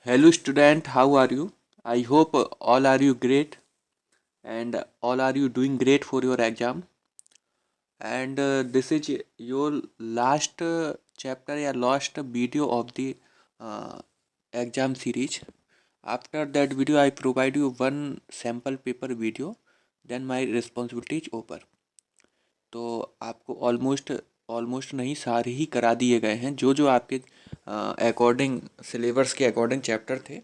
Hello student, how are you? I hope all are you great and all are you doing great for your exam. And this is your last chapter or last video of the uh, exam series. After that video, I provide you one sample paper video. Then my responsibility is over. तो आपको almost नहीं सारे ही करा दिए गए हैं जो जो आपके अकॉर्डिंग सिलेबस के अकॉर्डिंग चैप्टर थे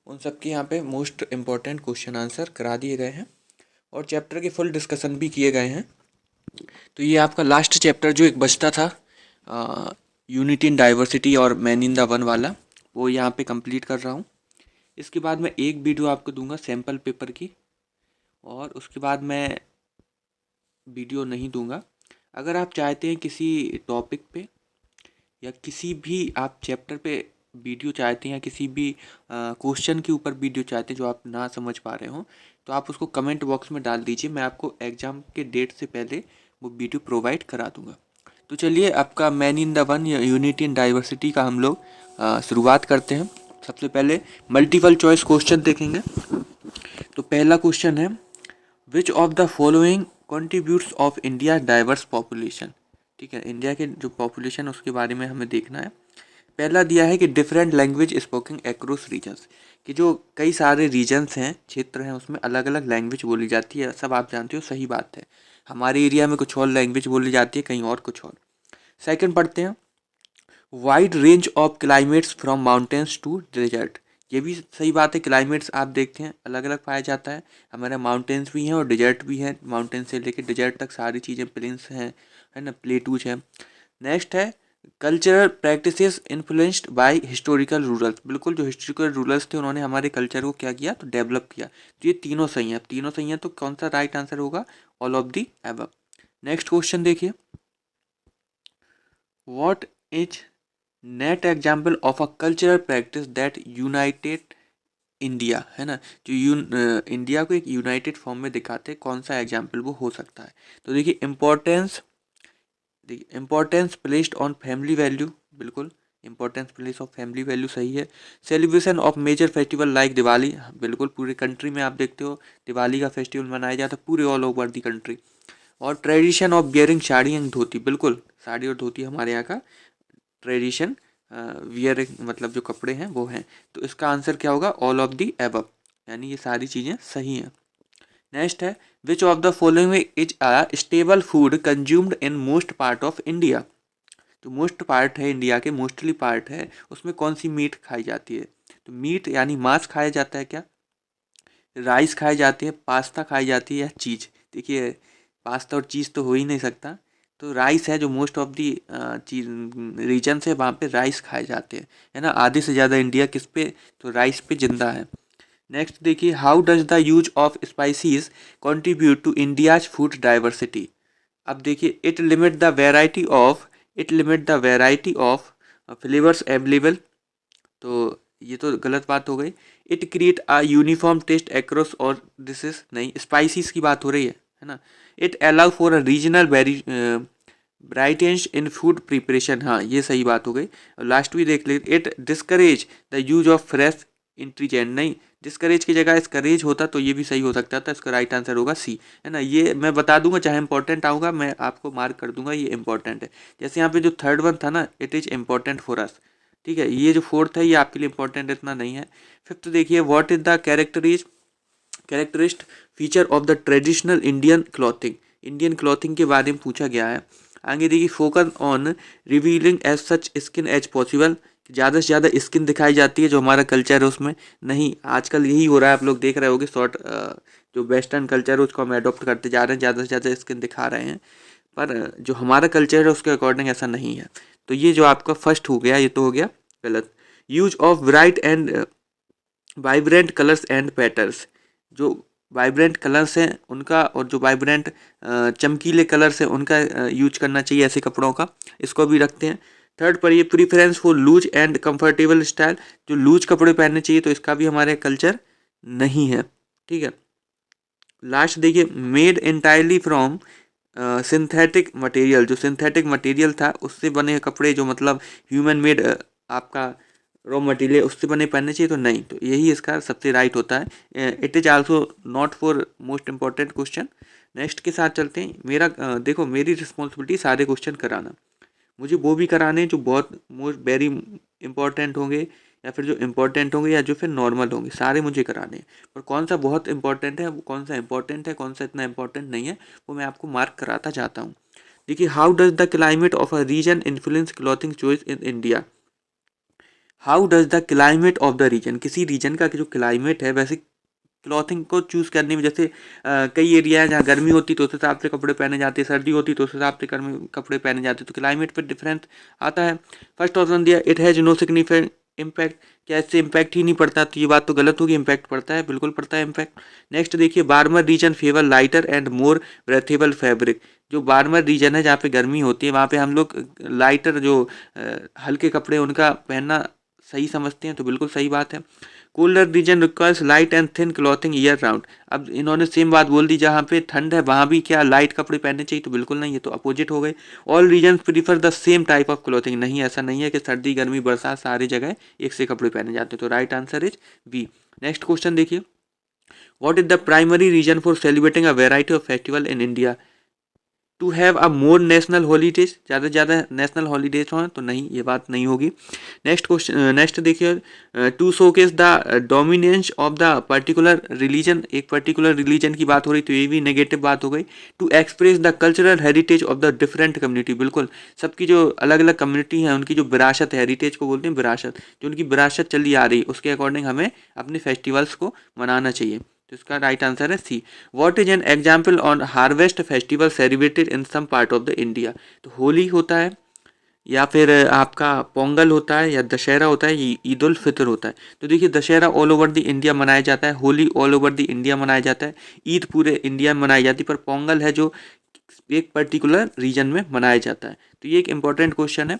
उन सब के यहाँ पे मोस्ट इम्पॉर्टेंट क्वेश्चन आंसर करा दिए गए हैं और चैप्टर के फुल डिस्कशन भी किए गए हैं। तो ये आपका लास्ट चैप्टर जो एक बचता था यूनिटी इन डाइवर्सिटी और मैन इन द वन वाला वो यहाँ पे कंप्लीट कर रहा हूँ। इसके बाद मैं एक वीडियो आपको दूंगा सैम्पल पेपर की और उसके बाद मैं वीडियो नहीं दूंगा। अगर आप चाहते हैं किसी टॉपिक पे या किसी भी आप चैप्टर पे वीडियो चाहते हैं या किसी भी क्वेश्चन के ऊपर वीडियो चाहते हैं जो आप ना समझ पा रहे हो तो आप उसको कमेंट बॉक्स में डाल दीजिए। मैं आपको एग्ज़ाम के डेट से पहले वो वीडियो प्रोवाइड करा दूंगा। तो चलिए आपका मैन इन द वन या यूनिटी इन डाइवर्सिटी का हम लोग शुरुआत करते हैं। सबसे पहले मल्टीपल चॉइस क्वेश्चन देखेंगे। तो पहला क्वेश्चन है विच of the following contributes of India diverse population. ठीक है, इंडिया के जो पॉपुलेशन उसके बारे में हमें देखना है। पहला दिया है कि different language spoken across regions, कि जो कई सारे रीजन्स हैं क्षेत्र हैं उसमें अलग अलग लैंग्वेज बोली जाती है। सब आप जानते हो, सही बात है। हमारे एरिया में कुछ और लैंग्वेज बोली जाती है, कहीं और कुछ और। सेकंड पढ़ते हैं wide range of climates from mountains to desert. ये भी सही बात है, क्लाइमेट्स आप देखते हैं अलग अलग पाया जाता है। हमारे माउंटेन्स भी हैं और डिजर्ट भी हैं, माउंटेन से लेकर डिजर्ट तक सारी चीज़ें प्लेन्स हैं, है ना, प्लेटूज हैं। नेक्स्ट है cultural practices influenced by historical rulers. बिल्कुल, जो हिस्टोरिकल रूरल्स थे उन्होंने हमारे कल्चर को क्या किया, तो डेवलप किया। तो ये तीनों सही हैं। तीनों सही हैं तो कौन सा राइट आंसर होगा, all of the above. Next question देखिए what is net example of a cultural practice that united India, है ना, जो इंडिया को एक यूनाइटेड फॉर्म में दिखाते हैं, कौन सा एग्जाम्पल वो हो सकता है। तो देखिए importance placed on family value, बिल्कुल importance place of family value सही है। Celebration of major festival like Diwali, बिल्कुल पूरे कंट्री में आप देखते हो दिवाली का फेस्टिवल मनाया जाता है पूरे ऑल ओवर दी कंट्री। और tradition of bearing sari and dhoti, बिल्कुल साड़ी और धोती हमारे यहाँ का ट्रेडिशन वियर, मतलब जो कपड़े हैं वो हैं। तो इसका आंसर क्या होगा, ऑल ऑफ दी एबव, यानी ये सारी चीज़ें सही हैं। नेक्स्ट है विच of the following is a stable food consumed in most part of India. तो मोस्ट पार्ट है इंडिया के, मोस्टली पार्ट है उसमें कौन सी मीट खाई जाती है। तो मीट यानी मांस खाया जाता है क्या, राइस खाई जाती है, पास्ता खाई जाती है या चीज़। देखिए पास्ता और चीज़ तो हो ही नहीं सकता, तो राइस है जो मोस्ट ऑफ दी चीज रीजन है वहाँ पे राइस खाए जाते हैं, है ना। आधे से ज़्यादा इंडिया किस पे, तो राइस पे जिंदा है। नेक्स्ट देखिए how does the use of spices contribute to India's food diversity. अब देखिए it limit the variety of flavours available. तो ये तो गलत बात हो गई। It create a uniform taste across, और दिस इज नहीं, स्पाइसीज की बात हो रही है ना। It allow for a regional brightness in food preparation, हाँ ये सही बात हो गई। लास्ट भी देख ले, it discourage the use of fresh ingredient, नहीं डिस्करेज की जगह इसकरेज होता तो ये भी सही हो सकता था। इसका राइट आंसर होगा सी, है ना। ये मैं बता दूंगा, चाहे इंपॉर्टेंट आऊँगा मैं आपको मार्क कर दूंगा ये इंपॉर्टेंट है। जैसे यहाँ पे जो थर्ड वन था ना, it is important for us, ठीक है। ये जो फोर्थ है ये आपके लिए इंपॉर्टेंट इतना नहीं है। फिफ्थ देखिए what is the characteristic feature of the traditional Indian clothing. Indian clothing के बारे में पूछा गया है। आगे देखिए focus on revealing as such skin as possible, ज़्यादा से ज़्यादा स्किन दिखाई जाती है जो हमारा कल्चर है उसमें। नहीं, आजकल यही हो रहा है, आप लोग देख रहे होगे शॉर्ट जो वेस्टर्न कल्चर है उसको हम अडॉप्ट करते जा रहे हैं, ज़्यादा से ज़्यादा स्किन दिखा रहे हैं, पर जो हमारा कल्चर है उसके अकॉर्डिंग ऐसा नहीं है। तो ये जो आपका फर्स्ट हो गया ये तो हो गया गलत। Use of bright and vibrant colours and patterns, जो वाइब्रेंट कलर्स हैं उनका और जो वाइब्रेंट चमकीले कलर्स हैं उनका यूज करना चाहिए ऐसे कपड़ों का, इसको भी रखते हैं। थर्ड पर ये preference for loose and comfortable style, जो लूज कपड़े पहनने चाहिए तो इसका भी हमारे कल्चर नहीं है, ठीक है। लास्ट देखिए made entirely from synthetic material, जो सिंथेटिक मटेरियल था उससे बने कपड़े, जो मतलब ह्यूमन मेड आपका रॉ मटेरियल उससे बने पहनने चाहिए, तो नहीं, तो यही इसका सबसे राइट होता है। It is also not for most important question. Next के साथ चलते हैं। मेरा देखो, मेरी रिस्पॉन्सिबिलिटी सारे क्वेश्चन कराना, मुझे वो भी कराने हैं जो बहुत मोस्ट वेरी इंपॉर्टेंट होंगे, या फिर जो इम्पोर्टेंट होंगे, या जो फिर नॉर्मल होंगे, सारे मुझे कराने हैं। पर कौन सा बहुत इंपॉर्टेंट है, कौन सा इंपॉर्टेंट है, कौन सा इतना इंपॉर्टेंट नहीं है, वो मैं आपको मार्क कराता जाता हूँ। देखिए, how does the climate of a region influence clothing choice in India. How does the climate of the region, किसी रीजन का जो क्लाइमेट है वैसे क्लॉथिंग को चूज़ करने में, जैसे कई एरिया है जहाँ गर्मी होती तो उस हिसाब से कपड़े पहने जाते हैं, सर्दी होती तो उस हिसाब से गर्मी कपड़े पहने जाते हैं, तो क्लाइमेट पर डिफरेंस आता है। फर्स्ट ऑप्शन दिया, it has no significant impact, क्या इससे इम्पैक्ट ही नहीं पड़ता, तो ये बात तो गलत होगी, इम्पैक्ट पड़ता है, बिल्कुल पड़ता है इम्पैक्ट। नेक्स्ट देखिए, warmer region favour lighter and more breathable fabric. जो बार्मर रीजन है जहाँ पे गर्मी होती है, वहाँ पे हम लोग लाइटर जो हल्के कपड़े उनका पहनना सही समझते हैं, तो बिल्कुल सही बात है। Cooler region requires light and thin clothing year round. अब इन्होंने सेम बात बोल दी, जहाँ पे ठंड है वहाँ भी क्या लाइट कपड़े पहनने चाहिए, तो बिल्कुल नहीं, ये तो अपोजिट हो गए। All region prefer the same type of clothing, नहीं, ऐसा नहीं है कि सर्दी गर्मी बरसात सारी जगह एक से कपड़े पहने जाते हैं, तो right answer is B. Next question देखिए, what is the primary reason for celebrating a variety of festival in India. To have a more national holidays, ज़्यादा से ज़्यादा नेशनल हॉलीडेज हों, तो नहीं, ये बात नहीं होगी। नेक्स्ट क्वेश्चन, नेक्स्ट देखिए, to showcase the dominance of the particular religion, एक पर्टिकुलर रिलीजन की बात हो रही, तो ये भी नेगेटिव बात हो गई। To express the cultural heritage of the different community, बिल्कुल सबकी जो अलग अलग कम्युनिटी है उनकी जो विरासत है, हेरिटेज को बोलते हैं विरासत, जो उनकी विरासत चली आ रही है उसके अकॉर्डिंग हमें अपने फेस्टिवल्स को मनाना चाहिए, तो इसका राइट आंसर है C. What is an example on harvest festival celebrated in some part of the India. तो होली होता है, या फिर आपका पोंगल होता है, या दशहरा होता है, ईद उल फितर होता है। तो देखिए, Dussehra all over the India मनाया जाता है, Holi all over the India मनाया जाता है, ईद पूरे इंडिया में मनाई जाती है, पर पोंगल है जो एक पर्टिकुलर रीजन में मनाया जाता है, तो ये एक इंपॉर्टेंट क्वेश्चन है।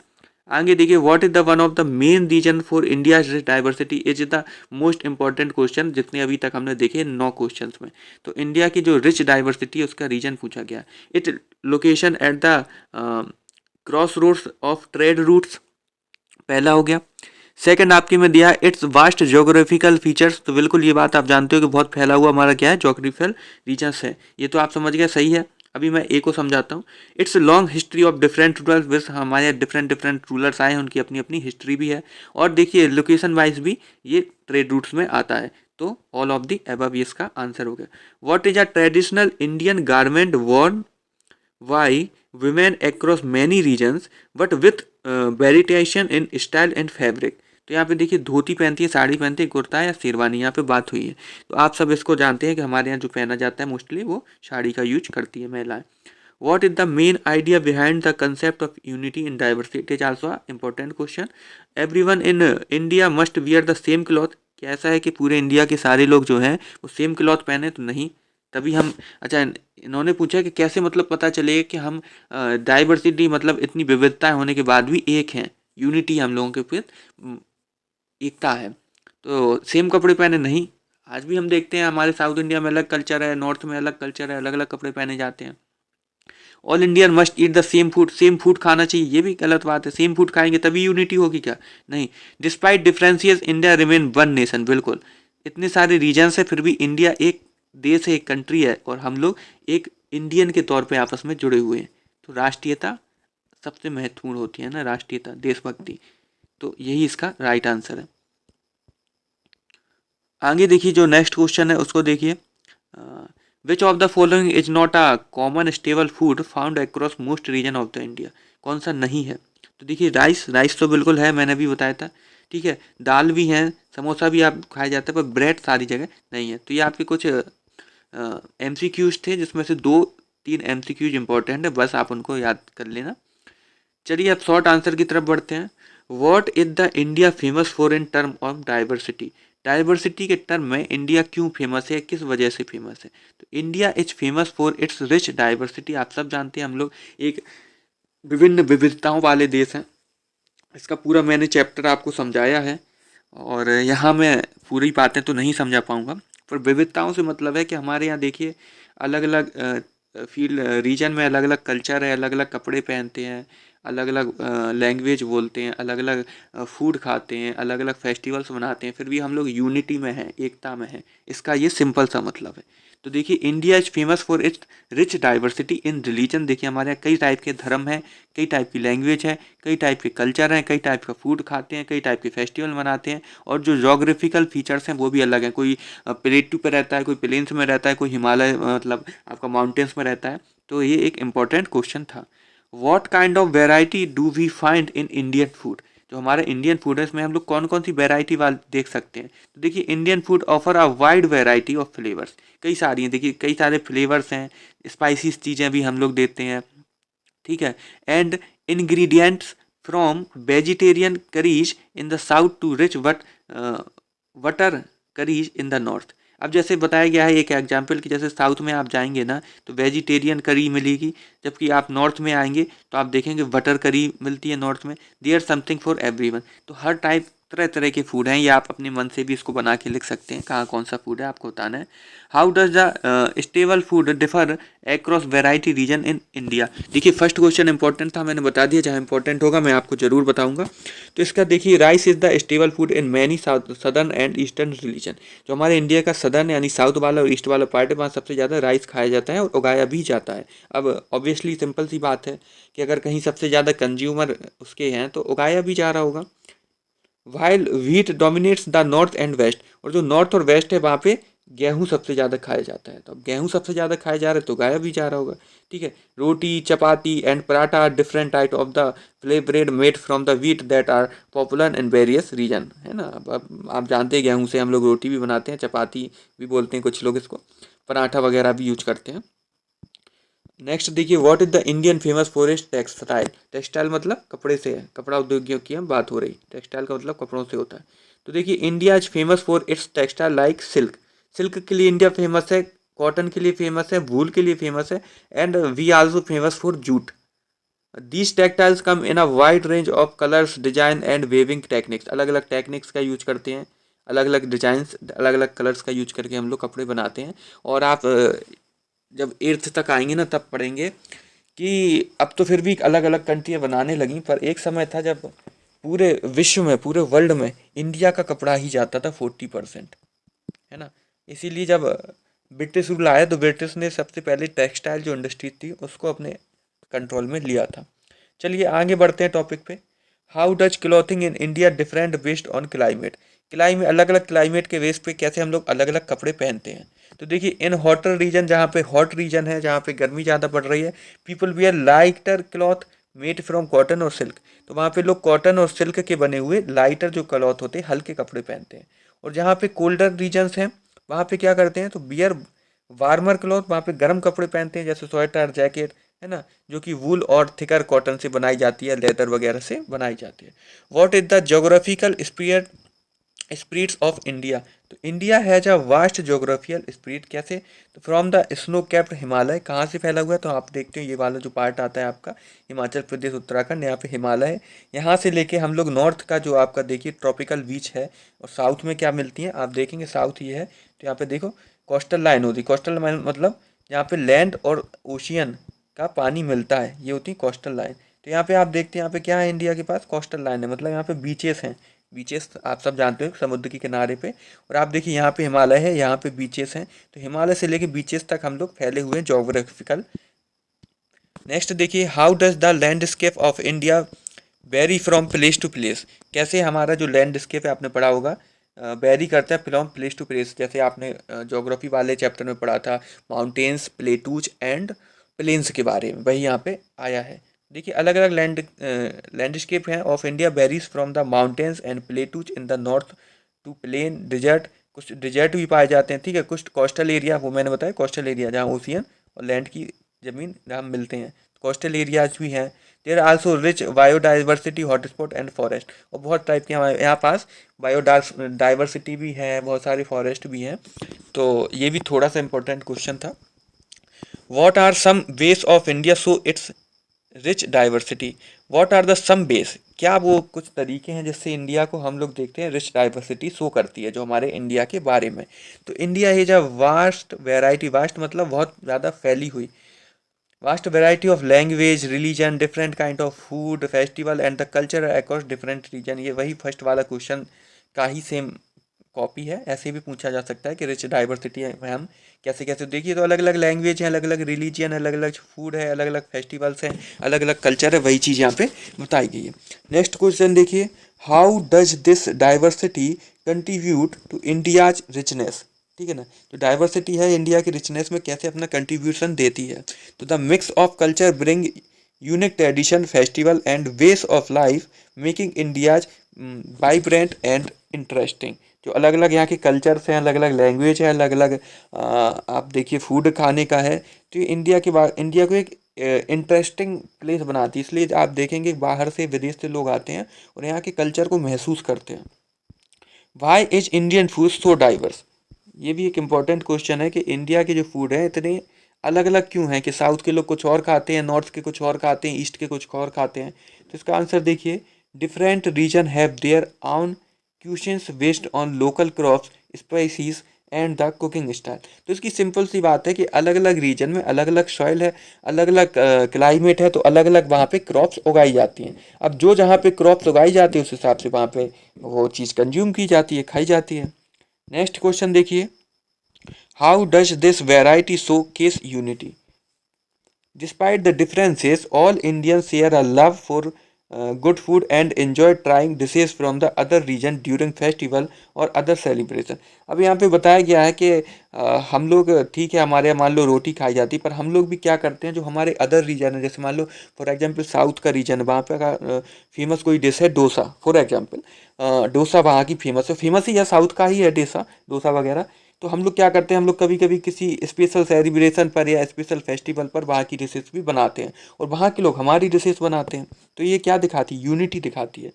आगे देखिए, what is the one of the main reason for India diversity, is the most important question जितने अभी तक हमने देखे 9 क्वेश्चंस में। तो इंडिया की जो रिच डाइवर्सिटी है उसका रीजन पूछा गया, it location at the cross roads of trade routes, पहला हो गया। सेकंड आपके में दिया इट्स वास्ट ज्योग्राफिकल फीचर्स, तो बिल्कुल ये बात आप जानते हो कि बहुत फैला हुआ हमारा क्या है, ज्योग्राफिकल रीजन्स है, ये तो आप समझ गए, सही है। अभी मैं ए को समझाता हूँ। It's long history of different rulers, बस हमारे यहाँ डिफरेंट डिफरेंट रूलर्स आए हैं, उनकी अपनी अपनी हिस्ट्री भी है, और देखिए लोकेशन वाइज भी ये ट्रेड रूट्स में आता है, तो ऑल ऑफ द अबव इसका आंसर हो गया। What is a traditional Indian garment worn by women across many regions but with variation in style and fabric। तो यहाँ पे देखिए, धोती पहनती है, साड़ी पहनती है, कुर्ता या शेरवानी, यहाँ पे बात हुई है, तो आप सब इसको जानते हैं कि हमारे यहाँ जो पहना जाता है मोस्टली वो साड़ी का यूज करती है महिलाएं। What is the main idea behind the concept of unity in diversity? It is also an important question. Everyone in India must wear the same cloth। क्या ऐसा है कि पूरे इंडिया के सारे लोग जो हैं वो सेम क्लॉथ पहने, तो नहीं, तभी हम, अच्छा इन्होंने पूछा कि कैसे मतलब पता चलेगा कि हम डाइवर्सिटी मतलब इतनी विविधताएं होने के बाद भी एक हैं, यूनिटी हम लोगों के फिर एकता है, तो सेम कपड़े पहने नहीं। आज भी हम देखते हैं हमारे साउथ इंडिया में अलग कल्चर है, नॉर्थ में अलग कल्चर है, अलग अलग कपड़े पहने जाते हैं। All Indian must eat the same food, same food खाना चाहिए, ये भी गलत बात है, सेम फूड खाएंगे तभी यूनिटी होगी क्या, नहीं। Despite differences India remain one nation, बिल्कुल इतने सारे रीजन्स है फिर भी इंडिया एक देश है, एक कंट्री है, और हम लोग एक इंडियन के तौर पे आपस में जुड़े हुए हैं, तो राष्ट्रीयता सबसे महत्वपूर्ण होती है ना, राष्ट्रीयता, देशभक्ति, तो यही इसका राइट आंसर है। आगे देखिए, जो नेक्स्ट क्वेश्चन है उसको देखिए, which of the following is not a common stable food found across most region of the India, कौन सा नहीं है। तो देखिए, राइस, राइस तो बिल्कुल है, मैंने भी बताया था, ठीक है, दाल भी है, समोसा भी आप खाया जाता है, पर ब्रेड सारी जगह नहीं है। तो ये आपके कुछ MCQs थे, जिसमें से 2-3 MCQs इंपॉर्टेंट है, बस आप उनको याद कर लेना। चलिए अब शॉर्ट आंसर की तरफ बढ़ते हैं। What is the India famous for in term of diversity, diversity के टर्म में इंडिया क्यों फेमस है, किस वजह से फेमस है। तो India is famous for its rich diversity, आप सब जानते हैं हम लोग एक विभिन्न विविधताओं वाले देश हैं, इसका पूरा मैंने चैप्टर आपको समझाया है, और यहाँ मैं पूरी बातें तो नहीं समझा पाऊँगा, पर विविधताओं से मतलब है कि हमारे यहाँ देखिए अलग अलग फील्ड रीजन में अलग अलग कल्चर है, अलग अलग कपड़े पहनते हैं, अलग अलग लैंग्वेज बोलते हैं, अलग अलग फूड खाते हैं, अलग अलग फेस्टिवल्स मनाते हैं, फिर भी हम लोग यूनिटी में हैं, एकता में हैं। इसका ये सिंपल सा मतलब है। तो देखिए, India is famous for its rich diversity in religion. देखिए, हमारे यहाँ कई टाइप के धर्म हैं, कई टाइप की लैंग्वेज है, कई टाइप के कल्चर हैं, कई टाइप का फूड खाते हैं, कई टाइप के फेस्टिवल मनाते हैं, और जो जोग्राफिकल फीचर्स हैं वो भी अलग हैं। कोई प्लेटू पे रहता है, कोई प्लेन्स में रहता है, कोई हिमालय मतलब आपका माउंटेन्स में रहता है। तो ये एक इम्पॉर्टेंट क्वेश्चन था। What kind of variety do we find in Indian food. जो हमारे इंडियन फूड है इसमें हम लोग कौन कौन सी वेराइटी वाले देख सकते हैं। तो देखिए, Indian food offer a wide variety of flavours. कई सारी हैं, देखिए कई सारे फ्लेवर्स हैं, स्पाइसी चीज़ें भी हम लोग देते हैं, ठीक है। And ingredients from vegetarian curries in the south to rich butter curries in the north. अब जैसे बताया गया है एक एग्जाम्पल कि जैसे साउथ में आप जाएंगे ना तो वेजिटेरियन करी मिलेगी, जबकि आप नॉर्थ में आएंगे तो आप देखेंगे बटर करी मिलती है नॉर्थ में। There something for everyone. तो हर टाइप तरह तरह के फूड हैं, या आप अपने मन से भी इसको बना के लिख सकते हैं कहाँ कौन सा फूड है आपको बताना है। How does the stable food differ across variety region in India. देखिए, फर्स्ट क्वेश्चन इंपॉर्टेंट था, मैंने बता दिया, जहाँ इंपॉर्टेंट होगा मैं आपको जरूर बताऊंगा। तो इसका देखिए, rice is the stable food in many southern and eastern religion. जो हमारे इंडिया का सदर्न यानी साउथ वाला और ईस्ट वाला पार्ट है, वहाँ सबसे ज़्यादा राइस खाया जाता है और उगाया भी जाता है। अब ऑब्वियसली सिंपल सी बात है कि अगर कहीं सबसे ज़्यादा कंज्यूमर उसके हैं तो उगाया भी जा रहा होगा। While wheat dominates the north and west. और जो नॉर्थ और वेस्ट है वहाँ पे गेहूँ सबसे ज़्यादा खाया जाता है। तो अब गेहूँ सबसे ज़्यादा खाया जा रहा है तो उगाया भी जा रहा होगा, ठीक है। Roti, chapati and paratha are different type of the flat bread made from the wheat that are popular in various region, है ना। अब आप जानते हैं गेहूँ से हम लोग रोटी भी बनाते हैं, चपाती भी बोलते हैं कुछ लोग इसको, पराठा वगैरह भी यूज करते हैं। नेक्स्ट देखिए, what is the Indian famous forest textile. Textile मतलब कपड़े से है, कपड़ा उद्योग की हम बात हो रही, टेक्सटाइल का मतलब कपड़ों से होता है। तो देखिए, India is famous for its textile like silk. Silk के लिए इंडिया फेमस है, कॉटन के लिए फेमस है, वूल के लिए फेमस है, and we also famous for jute. These textiles come in a wide range of colours, design and weaving techniques. अलग अलग टेक्निक्स का यूज करते हैं, अलग अलग डिजाइन, अलग अलग कलर्स का यूज करके हम लोग कपड़े बनाते हैं। और आप जब 8th तक आएंगे ना तब पढ़ेंगे कि अब तो फिर भी अलग अलग कंट्रियाँ बनाने लगी, पर एक समय था जब पूरे विश्व में, पूरे वर्ल्ड में इंडिया का कपड़ा ही जाता था 40%, है ना। इसीलिए जब ब्रिटिश रूल आया तो ब्रिटिश ने सबसे पहले टेक्सटाइल जो इंडस्ट्री थी उसको अपने कंट्रोल में लिया था। चलिए आगे बढ़ते हैं टॉपिक पे। How does clothing in India different based on climate. Climate, अलग अलग क्लाइमेट के बेस पे कैसे हम लोग अलग अलग कपड़े पहनते हैं। तो देखिए, इन हॉटर रीजन, जहाँ पे हॉट रीजन है, जहाँ पे गर्मी ज़्यादा पड़ रही है, people wear lighter cloth made from cotton और सिल्क। तो वहाँ पे लोग कॉटन और सिल्क के बने हुए लाइटर जो क्लॉथ होते हैं, हल्के कपड़े पहनते हैं। और जहाँ पे कोल्डर रीजन्स हैं वहाँ पे क्या करते हैं, तो बियर वार्मर क्लॉथ, वहाँ पे गर्म कपड़े पहनते हैं, जैसे स्वेटर, जैकेट, है ना, जो कि वूल और थिकर कॉटन से बनाई जाती है, लेदर वगैरह से बनाई जाती है। What is the geographical spreads of India. तो India has a vast geographical spread. कैसे, तो from the snow capped Himalaya. कहाँ से फैला हुआ है, तो आप देखते हो ये वाला जो पार्ट आता है आपका हिमाचल प्रदेश, उत्तराखंड, यहाँ पे हिमालय है। यहाँ से लेके हम लोग नॉर्थ का जो आपका देखिए ट्रॉपिकल बीच है, और साउथ में क्या मिलती है आप देखेंगे, साउथ ये है। तो यहाँ पे देखो कोस्टल लाइन होती है, कोस्टल लाइन मतलब यहाँ पे लैंड और ओशियन का पानी मिलता है, ये होती है कोस्टल लाइन। तो यहाँ पे आप देखते हैं यहाँ पे क्या है, इंडिया के पास कोस्टल लाइन है, मतलब यहाँ पे बीचेस हैं। बीचेस आप सब जानते हो समुद्र के किनारे पे। और आप देखिए यहाँ पे हिमालय है, यहाँ पे बीचेस हैं। तो हिमालय से लेके बीचेस तक हम लोग फैले हुए हैं जोग्राफिकल। नेक्स्ट देखिए, how does the landscape of India vary from place to place. कैसे हमारा जो लैंडस्केप है आपने पढ़ा होगा, वेरी करता है फ्रॉम प्लेस टू प्लेस। जैसे आपने ज्योग्राफी वाले चैप्टर में पढ़ा था माउंटेन्स, प्लेटूज एंड प्लेन्स के बारे में, वही यहाँ पे आया है। देखिए, अलग अलग लैंडस्केप हैं of India varies from the mountains and plateaus in the north to plain desert. कुछ डिजर्ट भी पाए जाते हैं, ठीक है, कुछ कोस्टल एरिया, वो मैंने बताया कोस्टल एरिया जहाँ ओशियन और लैंड की ज़मीन जहाँ मिलते हैं, कोस्टल एरियाज भी हैं। There also rich biodiversity hotspot and forest. और बहुत टाइप के हमारे यहाँ पास बायोडाइवर्सिटी भी है, बहुत सारे फॉरेस्ट भी हैं। तो ये भी थोड़ा सा इंपॉर्टेंट क्वेश्चन था। What are some ways of India so its rich diversity. What are the some base, क्या वो कुछ तरीके हैं जिससे इंडिया को हम लोग देखते हैं रिच डाइवर्सिटी शो करती है जो हमारे इंडिया के बारे में। तो India is a vast variety, vast मतलब बहुत ज़्यादा फैली हुई, Vast variety of language, religion, different kind of food, festival and the culture across different region। ये वही फर्स्ट वाला क्वेश्चन का ही सेम कॉपी है। ऐसे भी पूछा जा सकता है कि रिच डाइवर्सिटी में हम कैसे कैसे, देखिए तो अलग अलग लैंग्वेज है, अलग अलग रिलीजियन, अलग अलग फूड है, अलग अलग फेस्टिवल्स हैं, अलग अलग कल्चर है, वही चीज़ यहाँ पे बताई गई है। नेक्स्ट क्वेश्चन देखिए, how does this diversity contribute to India's richness. ठीक है ना, तो डाइवर्सिटी है इंडिया की रिचनेस में कैसे अपना कंट्रीब्यूशन देती है। तो the mix of culture bring unique tradition, festival and ways of life making India's vibrant and interesting. जो अलग अलग यहाँ के कल्चर्स हैं, अलग अलग लैंग्वेज है, अलग अलग आप देखिए फूड खाने का है, तो ये इंडिया को एक इंटरेस्टिंग प्लेस बनाती है। इसलिए आप देखेंगे बाहर से, विदेश से लोग आते हैं और यहाँ के कल्चर को महसूस करते हैं। Why is Indian food so diverse. ये भी एक इम्पॉर्टेंट क्वेश्चन है कि इंडिया के जो फूड है इतने अलग अलग क्यों हैं, कि साउथ के लोग कुछ और खाते हैं, नॉर्थ के कुछ और खाते हैं, ईस्ट के कुछ और खाते हैं। तो इसका आंसर देखिए, different region have their own cuisines based on local crops, spices and the cooking style. तो इसकी सिंपल सी बात है कि अलग अलग रीजन में अलग अलग सॉइल है, अलग अलग क्लाइमेट है, तो अलग अलग वहाँ पे क्रॉप्स उगाई जाती हैं। अब जो जहाँ पे क्रॉप्स उगाई जाती है उस हिसाब से वहाँ पे वो चीज़ कंज्यूम की जाती है, खाई जाती है। नेक्स्ट क्वेश्चन देखिए, how does this variety show case unity. Despite the differences, all Indians share a love for good food and enjoy trying dishes from the other region during festival और other celebration। अब यहाँ पे बताया गया है कि हम लोग, ठीक है हमारे यहाँ मान लो रोटी खाई जाती है, पर हम लोग भी क्या करते हैं, जो हमारे अदर रीजन है, जैसे मान लो फॉर एग्जांपल साउथ का रीजन है, वहाँ पे का फेमस कोई डिश है डोसा, फॉर एग्जांपल डोसा वहाँ की फेमस है, फेमस ही है, साउथ का ही है डोसा, डोसा वगैरह। तो हम लोग क्या करते हैं, हम लोग कभी कभी किसी स्पेशल सेलिब्रेशन पर या स्पेशल फेस्टिवल पर वहाँ की डिशेस भी बनाते हैं और वहाँ के लोग हमारी डिशेस बनाते हैं। तो ये क्या दिखाती है, यूनिटी दिखाती है।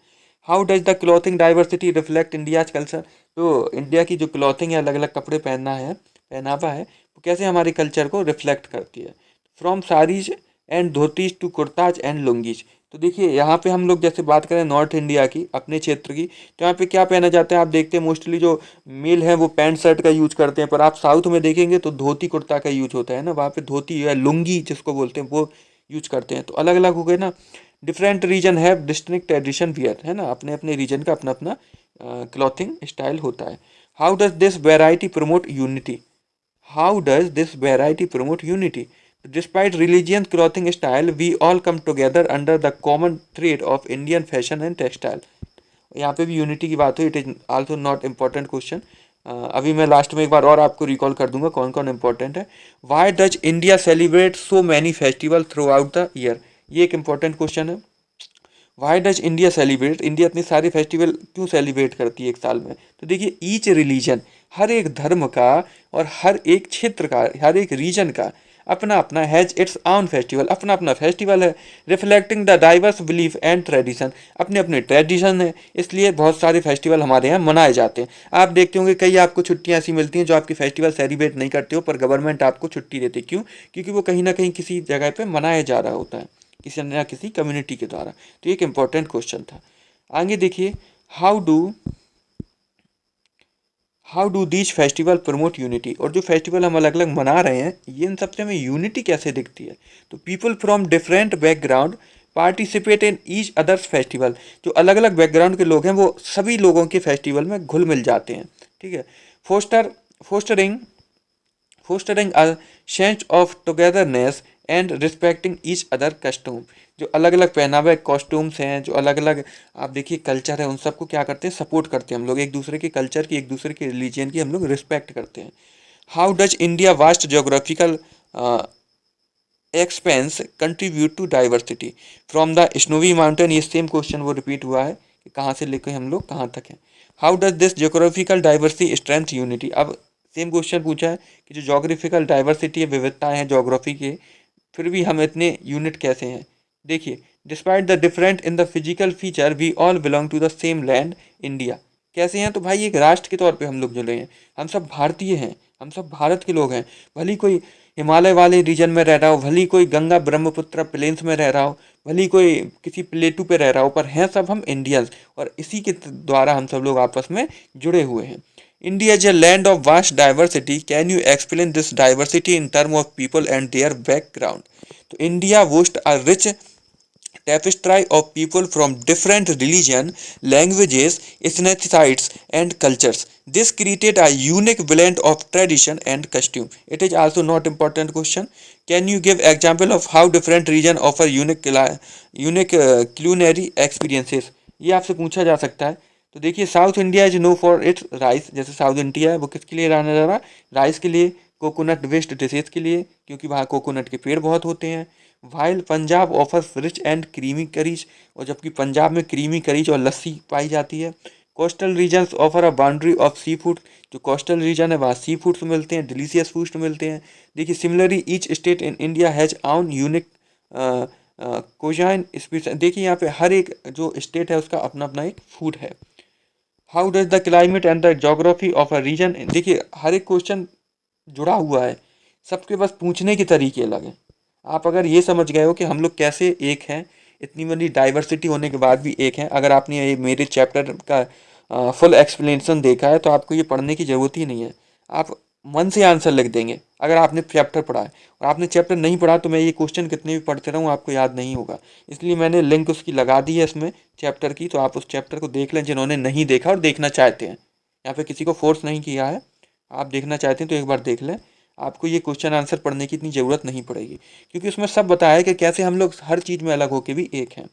How does the clothing diversity reflect India's culture. तो इंडिया की जो क्लॉथिंग है, अलग अलग कपड़े पहनना है, पहनावा है, वो कैसे हमारे कल्चर को रिफ्लेक्ट करती है। From saris and dhotis to kurtas and lungis. तो देखिए यहाँ पे हम लोग जैसे बात करें नॉर्थ इंडिया की, अपने क्षेत्र की, तो यहाँ पे क्या पहना जाता है, आप देखते हैं मोस्टली जो मेल है वो पैंट शर्ट का यूज करते हैं, पर आप साउथ में देखेंगे तो धोती कुर्ता का यूज होता है ना, वहाँ पे धोती या लुंगी जिसको बोलते हैं वो यूज करते हैं। तो अलग अलग हो गए ना, different region have distinct tradition wear, है ना, अपने अपने रीजन का अपना अपना क्लॉथिंग स्टाइल होता है। How does this variety promote unity. How does this variety promote unity? Despite religion, clothing style, we all come together under the common thread of Indian fashion and textile। यहाँ पे भी unity की बात हुई, it is also not important question. अभी मैं last में एक बार और आपको रिकॉल कर दूंगा कौन कौन इंपॉर्टेंट है। Why does India celebrate so many festival throughout the year. ये एक इंपॉर्टेंट क्वेश्चन है। Why does India celebrate, India इतने सारे फेस्टिवल क्यों सेलिब्रेट करती है एक साल में। तो देखिए ईच रिलीजन, हर एक धर्म का और हर एक क्षेत्र का, हर एक रीजन का अपना अपना हैज इट्स ऑन फेस्टिवल, अपना अपना फेस्टिवल है, reflecting the diverse belief and tradition, अपने अपने ट्रेडिशन है, इसलिए बहुत सारे फेस्टिवल हमारे यहाँ मनाए जाते हैं। आप देखते होंगे कई आपको छुट्टियाँ ऐसी मिलती हैं जो आपकी फेस्टिवल सेलिब्रेट नहीं करते हो, पर गवर्नमेंट आपको छुट्टी देती है, क्यों, क्योंकि वो कहीं ना कहीं किसी जगह पर मनाया जा रहा होता है, किसी न किसी कम्युनिटी के द्वारा। तो ये एक इम्पॉर्टेंट क्वेश्चन था। आगे देखिए, how do these festival promote unity. और जो फेस्टिवल हम अलग अलग मना रहे हैं, ये इन सबसे हमें यूनिटी कैसे दिखती है। तो people from different background participate in each others festival. जो अलग अलग बैकग्राउंड के लोग हैं वो सभी लोगों के फेस्टिवल में घुल मिल जाते हैं। ठीक है, fostering fostering a sense of togetherness and respecting each other custom. जो अलग अलग पहनावे कॉस्ट्यूम्स हैं, जो अलग अलग आप देखिए कल्चर है, उन सबको क्या करते हैं, सपोर्ट करते हैं हम लोग, एक दूसरे के कल्चर की, एक दूसरे के रिलीजन की हम लोग रिस्पेक्ट करते हैं। How does India vast geographical expanse contribute to diversity from the snowy mountain. ये सेम क्वेश्चन वो रिपीट हुआ है कि कहाँ से लेकर हम लोग कहाँ तक हैं। How does this geographical diversity strength unity. अब सेम क्वेश्चन पूछा है कि जो जोग्राफिकल डाइवर्सिटी है, विविधताएं हैं जोग्राफी के, फिर भी हम इतने यूनिट कैसे हैं। देखिए, despite the different in the physical feature we all belong to the same land India. कैसे हैं, तो भाई एक राष्ट्र के तौर पे हम लोग जुड़े हैं, हम सब भारतीय हैं, हम सब भारत के लोग हैं। भले कोई हिमालय वाले रीजन में रह रहा हो, भले कोई गंगा ब्रह्मपुत्र प्लेन्स में रह रहा हो, भले कोई किसी प्लेटू पे रह रहा हो, पर हैं सब हम इंडियंस, और इसी के द्वारा हम सब लोग आपस में जुड़े हुए हैं। India is a land of vast diversity. Can you explain this diversity in terms of people and their background? तो India boasts a rich tapestry of people from different religion, languages, ethnicities, and cultures. This created a unique blend of tradition and costume. It is also not important question. Can you give example of how different region offer unique culinary experiences? ये आपसे पूछा जा सकता है. तो देखिए, South India is know for its rice. जैसे South India है वो किसके लिए जाना जा रहा है? राइस के लिए. कोकोनट बेस्ड डिशेज के लिए, क्योंकि वहाँ कोकोनट के पेड़ बहुत होते हैं. While Punjab offers rich and creamy curries, और जबकि पंजाब में क्रीमी करीज और लस्सी पाई जाती है. Coastal regions offer a boundary of sea food. जो कोस्टल रीजन है वहाँ सी फूड्स मिलते हैं, डिलीशियस फूड्स मिलते हैं. देखिए, similarly each state in India has आउन यूनिक कोजाइन स्पीसीज. देखिए, यहाँ पे हर एक जो स्टेट है उसका अपना अपना एक फूड है. How does the climate and the geography of a region. देखिए, हर एक क्वेश्चन जुड़ा हुआ है, सबके बस पूछने के तरीके अलग हैं. आप अगर ये समझ गए हो कि हम लोग कैसे एक हैं, इतनी बड़ी डाइवर्सिटी होने के बाद भी एक हैं. अगर आपने ये मेरे चैप्टर का फुल एक्सप्लेनेशन देखा है तो आपको ये पढ़ने की ज़रूरत ही नहीं है. आप मन से आंसर लिख देंगे अगर आपने चैप्टर पढ़ा है. और आपने चैप्टर नहीं पढ़ा तो मैं ये क्वेश्चन कितने भी पढ़ते रहूँ आपको याद नहीं होगा. इसलिए मैंने लिंक उसकी लगा दी है इसमें चैप्टर की, तो आप उस चैप्टर को देख लें जिन्होंने नहीं देखा और देखना चाहते हैं. यहाँ पे किसी को फोर्स नहीं किया है. आप देखना चाहते हैं तो एक बार देख लें. आपको ये क्वेश्चन आंसर पढ़ने की इतनी ज़रूरत नहीं पड़ेगी, क्योंकि उसमें सब बताया है कि कैसे हम लोग हर चीज़ में अलग होके भी एक हैं.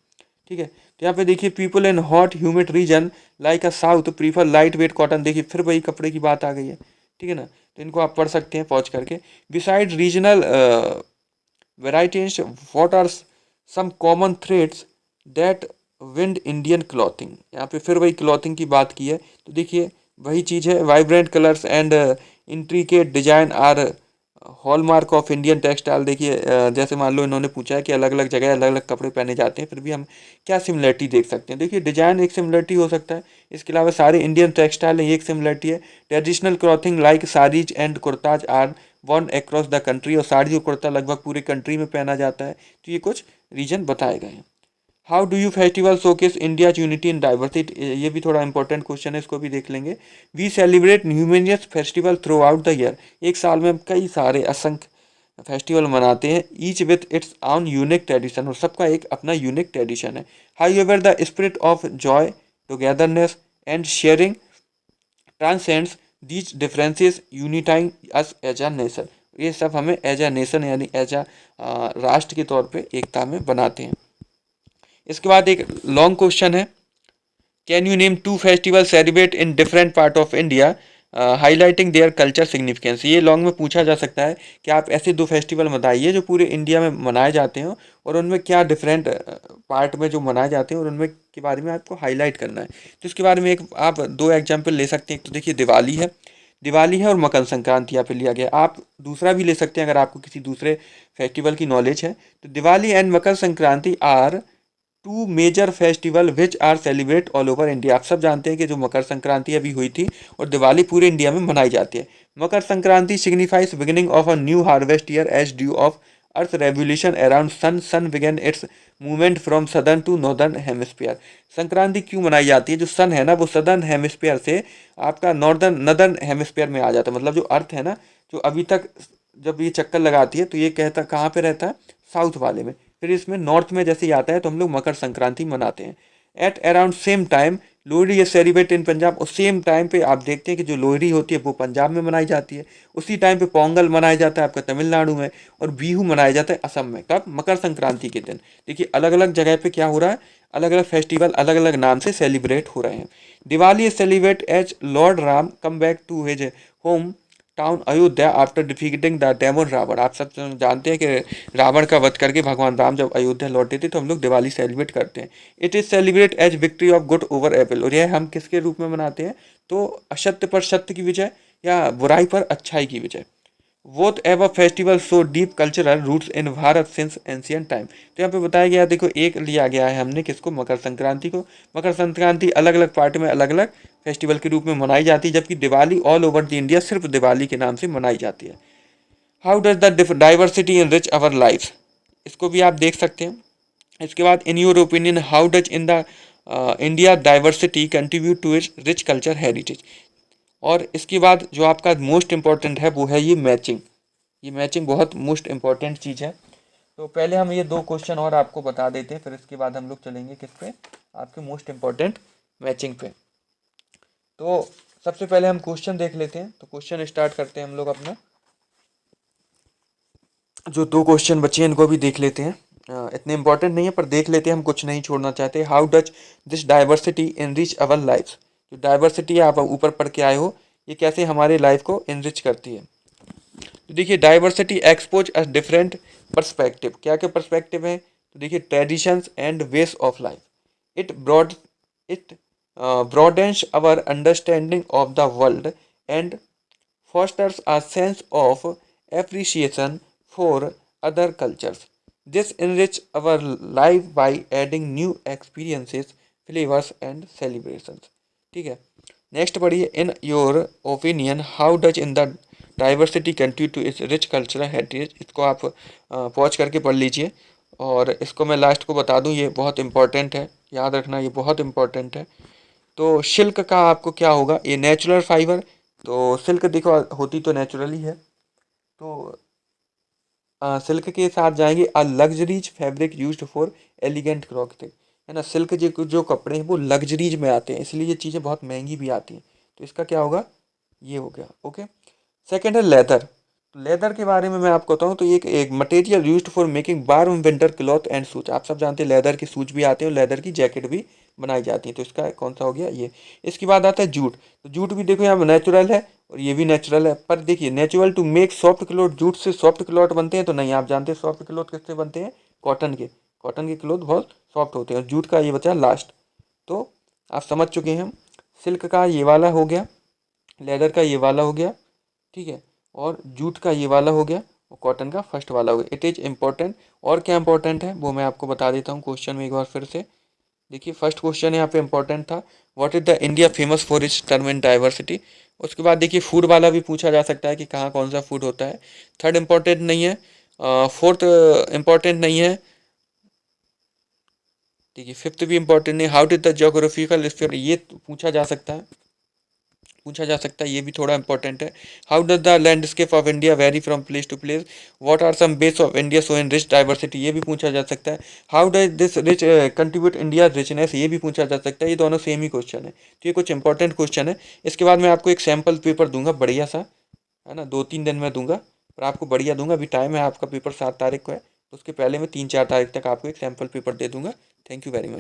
ठीक है. तो यहाँ पे देखिए, people in hot humid region like a south prefer light weight cotton. देखिए, फिर वही कपड़े की बात आ गई है. ठीक है ना. तो इनको आप पढ़ सकते हैं पॉज करके. Beside regional varieties, what are some common threads that wind Indian clothing. यहाँ पे फिर वही क्लॉथिंग की बात की है. तो देखिए, वही चीज़ है. Vibrant colours and intricate design are hallmark of Indian textile. देखिए, जैसे मान लो इन्होंने पूछा है कि अलग अलग जगह अलग अलग कपड़े पहने जाते हैं, फिर भी हम क्या सिमिलरिटी देख सकते हैं. देखिए, डिजाइन एक सिमिलरिटी हो सकता है. इसके अलावा सारे इंडियन टेक्सटाइल एक सिमिलरिटी है. Traditional clothing like saris and kurtas are worn across the country. और साड़ी और कुर्ता लगभग पूरे कंट्री में पहना जाता है. तो ये कुछ रीजन बताए गए हैं. How do you festival showcase India unity in diversity. ये भी थोड़ा इंपॉर्टेंट क्वेश्चन है, इसको भी देख लेंगे. We celebrate numerous festival throughout the year. एक साल में हम कई सारे असंख्य फेस्टिवल मनाते हैं. Each with its own unique tradition, और सबका एक अपना यूनिक ट्रेडिशन है. However the spirit of joy, togetherness and sharing transcends these differences, uniting us as a nation. ये सब हमें एज अ नेशन यानी एज अ राष्ट्र के तौर पे एकता में बनाते हैं. इसके बाद एक लॉन्ग क्वेश्चन है. Can you name two festival celebrate in different part of India highlighting their culture significance. ये लॉन्ग में पूछा जा सकता है कि आप ऐसे दो फेस्टिवल बताइए जो पूरे इंडिया में मनाए जाते हैं और उनमें क्या डिफरेंट पार्ट में जो मनाए जाते हैं और उनमें के बारे में आपको हाईलाइट करना है. तो इसके बारे में एक आप दो एग्जाम्पल ले सकते हैं. तो देखिए, दिवाली है और मकर संक्रांति यहाँ पे लिया गया. आप दूसरा भी ले सकते हैं अगर आपको किसी दूसरे फेस्टिवल की नॉलेज है. तो Diwali and Makar Sankranti are two major festival which are celebrate all over India. आप सब जानते हैं कि जो मकर संक्रांति अभी हुई थी और दिवाली पूरे इंडिया में मनाई जाती है. Makar Sankranti signifies beginning of a new harvest year as due of earth revolution around sun began its movement from southern to northern hemisphere. Sankranti क्यों मनाई जाती है? जो सन है ना वो सदर्न हेमिस्फीयर से आपका नॉर्दर्न हेमिस्फीयर में आ जाता है. मतलब जो अर्थ है ना, जो अभी तक जब ये चक्कर लगाती है तो ये कहता कहाँ पे रहता है? साउथ वाले में. फिर इसमें नॉर्थ में जैसे ही आता है तो हम लोग मकर संक्रांति मनाते हैं. At around same time Lohri is celebrate in Punjab. और सेम टाइम पे आप देखते हैं कि जो लोहड़ी होती है वो पंजाब में मनाई जाती है. उसी टाइम पे पोंगल मनाया जाता है आपका तमिलनाडु में, और बिहू मनाया जाता है असम में. कब? मकर संक्रांति के दिन. देखिए, अलग अलग जगह पे क्या हो रहा है, अलग अलग फेस्टिवल अलग अलग नाम से सेलिब्रेट हो रहे हैं. Diwali is celebrate as Lord Ram come back to his home town Ayodhya after defeating the demon Ravan. आप सब जानते हैं कि रावण का वध करके भगवान राम जब अयोध्या लौटे थे तो हम लोग दिवाली सेलिब्रेट करते हैं. It is celebrate as victory of good over evil. और यह हम किसके रूप में मनाते हैं? तो असत्य पर सत्य की विजय या बुराई पर अच्छाई की विजय. Whatever festival so deep cultural roots in Bharat since ancient time. तो यहाँ पे बताया गया, देखो एक लिया गया है हमने किसको? मकर संक्रांति को. मकर संक्रांति अलग अलग पार्ट में अलग अलग फेस्टिवल के रूप में मनाई जाती है, जबकि Diwali all over the India सिर्फ दिवाली के नाम से मनाई जाती है. How does the diversity in rich our life. इसको भी आप देख सकते हैं. इसके बाद in your opinion how does in the India diversity contribute to its rich culture heritage. और इसके बाद जो आपका मोस्ट इम्पॉर्टेंट है वो है ये मैचिंग। ये मैचिंग बहुत मोस्ट इम्पॉर्टेंट चीज़ है। तो पहले हम ये 2 क्वेश्चन और आपको बता देते हैं, फिर इसके बाद हम लोग चलेंगे किस पे, आपके मोस्ट इम्पॉर्टेंट मैचिंग पे। तो सबसे पहले हम क्वेश्चन देख लेते हैं। तो क्वेश्चन स्टार्ट करते हैं हम लोग अपना। जो 2 क्वेश्चन बचे हैं इनको भी देख लेते हैं। इतने इंपॉर्टेंट नहीं है पर देख लेते हैं, हम कुछ नहीं छोड़ना चाहते। How does this diversity enrich our life. जो डाइवर्सिटी आप ऊपर पढ़ के आए हो, ये कैसे हमारे लाइफ को इनरिच करती है। तो देखिए, diversity exposes a different perspective. क्या क्या पर्सपेक्टिव है, तो देखिए, traditions and ways of life. It broadens our understanding of the world and fosters a sense of appreciation for other cultures. This enriches our life by adding new experiences, flavors and celebrations. ठीक है, next पढ़िए। In your opinion how does in the diversity contribute to its rich cultural heritage. इसको आप pause करके पढ़ लीजिए। और इसको मैं लास्ट को बता दूं, ये बहुत इंपॉर्टेंट है, याद रखना ये बहुत इंपॉर्टेंट है। तो सिल्क का आपको क्या होगा, ये नेचुरल फाइबर। तो सिल्क देखो होती तो नेचुरल ही है। तो सिल्क के साथ जाएंगे a luxurious fabric used for elegant clothing, है ना। सिल्क जो कपड़े हैं वो लग्जरीज में आते हैं, इसलिए ये चीज़ें बहुत महंगी भी आती हैं। तो इसका क्या होगा, ये हो गया। ओके, सेकेंड है लेदर। तो लेदर के बारे में मैं आपको बताऊं तो ये एक material used for making warm winter cloth and shoes. आप सब जानते हैं लेदर के शूज भी आते हैं और लेदर की जैकेट भी बनाई जाती है। तो इसका कौन सा हो गया, ये। इसके बाद आता है जूट। तो जूट भी देखो यहाँ नेचुरल है और ये भी नेचुरल है। पर देखिए, natural to make soft cloth, jute से सॉफ्ट क्लॉथ बनते हैं तो नहीं। आप जानते हैं सॉफ्ट क्लॉथ किससे बनते हैं, कॉटन के। कॉटन के क्लॉथ बहुत सॉफ्ट होते हैं। और जूट का ये बचा लास्ट। तो आप समझ चुके हैं। सिल्क का ये वाला हो गया, लेदर का ये वाला हो गया, ठीक है, और जूट का ये वाला हो गया, और कॉटन का फर्स्ट वाला हो गया। It is important. और क्या इंपॉर्टेंट है वो मैं आपको बता देता हूँ क्वेश्चन में एक बार फिर से। देखिए, फर्स्ट क्वेश्चन यहाँ पे इंपॉर्टेंट था, what is the India famous for its term and diversity. उसके बाद देखिए, फूड वाला भी पूछा जा सकता है कि कहाँ कौन सा फूड होता है। थर्ड इंपॉर्टेंट नहीं है। फोर्थ इंपॉर्टेंट नहीं है। ठीक है, फिफ्थ भी इंपॉर्टेंट नहीं। How did the geographical sphere, ये पूछा जा सकता है, ये भी थोड़ा इंपॉर्टेंट है। How does the landscape of India vary from place to place. What are some base of India so in rich diversity, ये भी पूछा जा सकता है। How does this rich contribute India richness, ये भी पूछा जा सकता है। ये दोनों सेम ही क्वेश्चन है। तो ये कुछ इंपॉर्टेंट क्वेश्चन है। इसके बाद मैं आपको एक सैम्पल पेपर दूंगा बढ़िया सा, है ना, 2-3 दिन में दूंगा। पर आपको बढ़िया दूंगा, अभी टाइम है, आपका पेपर 7 तारीख को है, तो उसके पहले मैं 3-4 तारीख तक आपको एक सैम्पल पेपर दे दूंगा। Thank you very much.